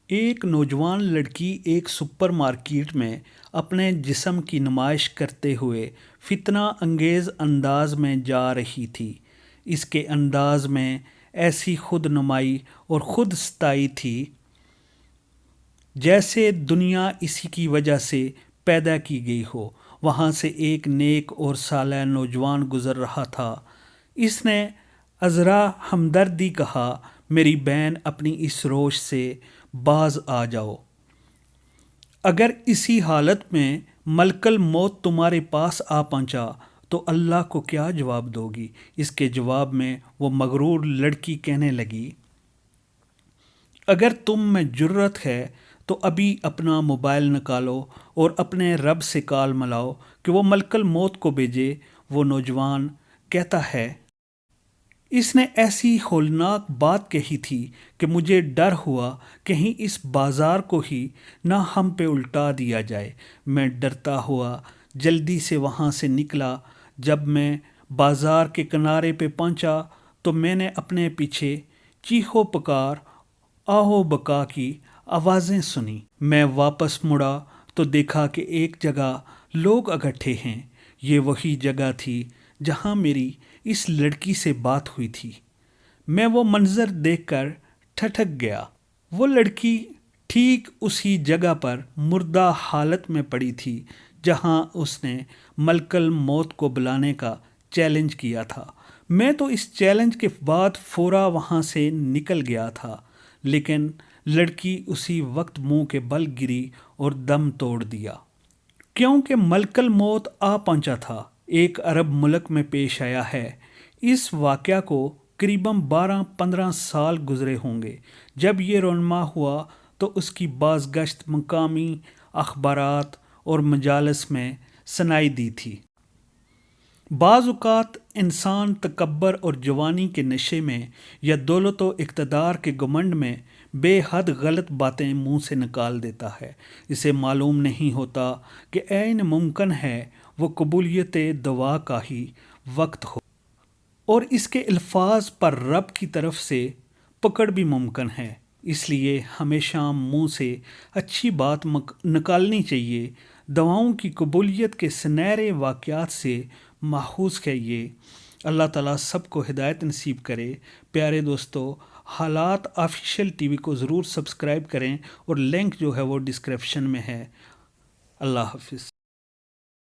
ایک نوجوان لڑکی ایک سپر مارکیٹ میں اپنے جسم کی نمائش کرتے ہوئے فتنہ انگیز انداز میں جا رہی تھی۔ اس کے انداز میں ایسی خود نمائی اور خود ستائی تھی جیسے دنیا اسی کی وجہ سے پیدا کی گئی ہو۔ وہاں سے ایک نیک اور صالح نوجوان گزر رہا تھا۔ اس نے عذرا ہمدردی کہا، میری بہن، اپنی اس روش سے باز آ جاؤ۔ اگر اسی حالت میں ملک الموت تمہارے پاس آ پہنچا تو اللہ کو کیا جواب دو گی؟ اس کے جواب میں وہ مغرور لڑکی کہنے لگی، اگر تم میں جرأت ہے تو ابھی اپنا موبائل نکالو اور اپنے رب سے کال ملاؤ کہ وہ ملک الموت کو بھیجے۔ وہ نوجوان کہتا ہے، اس نے ایسی ہولناک بات کہی تھی کہ مجھے ڈر ہوا کہیں اس بازار کو ہی نہ ہم پہ الٹا دیا جائے۔ میں ڈرتا ہوا جلدی سے وہاں سے نکلا۔ جب میں بازار کے کنارے پہ پہنچا تو میں نے اپنے پیچھے چیخو پکار، آہو بکا کی آوازیں سنی۔ میں واپس مڑا تو دیکھا کہ ایک جگہ لوگ اکٹھے ہیں۔ یہ وہی جگہ تھی جہاں میری اس لڑکی سے بات ہوئی تھی۔ میں وہ منظر دیکھ کر ٹھٹک گیا۔ وہ لڑکی ٹھیک اسی جگہ پر مردہ حالت میں پڑی تھی جہاں اس نے ملک الموت کو بلانے کا چیلنج کیا تھا۔ میں تو اس چیلنج کے بعد فوراً وہاں سے نکل گیا تھا، لیکن لڑکی اسی وقت منہ کے بل گری اور دم توڑ دیا، کیونکہ ملک الموت آ پہنچا تھا۔ ایک عرب ملک میں پیش آیا ہے۔ اس واقعہ کو قریباً 12-15 سال گزرے ہوں گے جب یہ رونما ہوا تو اس کی بازگشت مقامی اخبارات اور مجالس میں سنائی دی تھی۔ بعض اوقات انسان تکبر اور جوانی کے نشے میں یا دولت و اقتدار کے گھمنڈ میں بے حد غلط باتیں منہ سے نکال دیتا ہے۔ اسے معلوم نہیں ہوتا کہ عین ممکن ہے وہ قبولیت دعا کا ہی وقت ہو، اور اس کے الفاظ پر رب کی طرف سے پکڑ بھی ممکن ہے۔ اس لیے ہمیشہ منہ سے اچھی بات نکالنی چاہیے۔ دعاؤں کی قبولیت کے سنہرے واقعات سے ماخوذ ہے یہ۔ اللہ تعالیٰ سب کو ہدایت نصیب کرے۔ پیارے دوستو، حالات آفیشیل ٹی وی کو ضرور سبسکرائب کریں، اور لنک جو ہے وہ ڈسکرپشن میں ہے۔ اللہ حافظ۔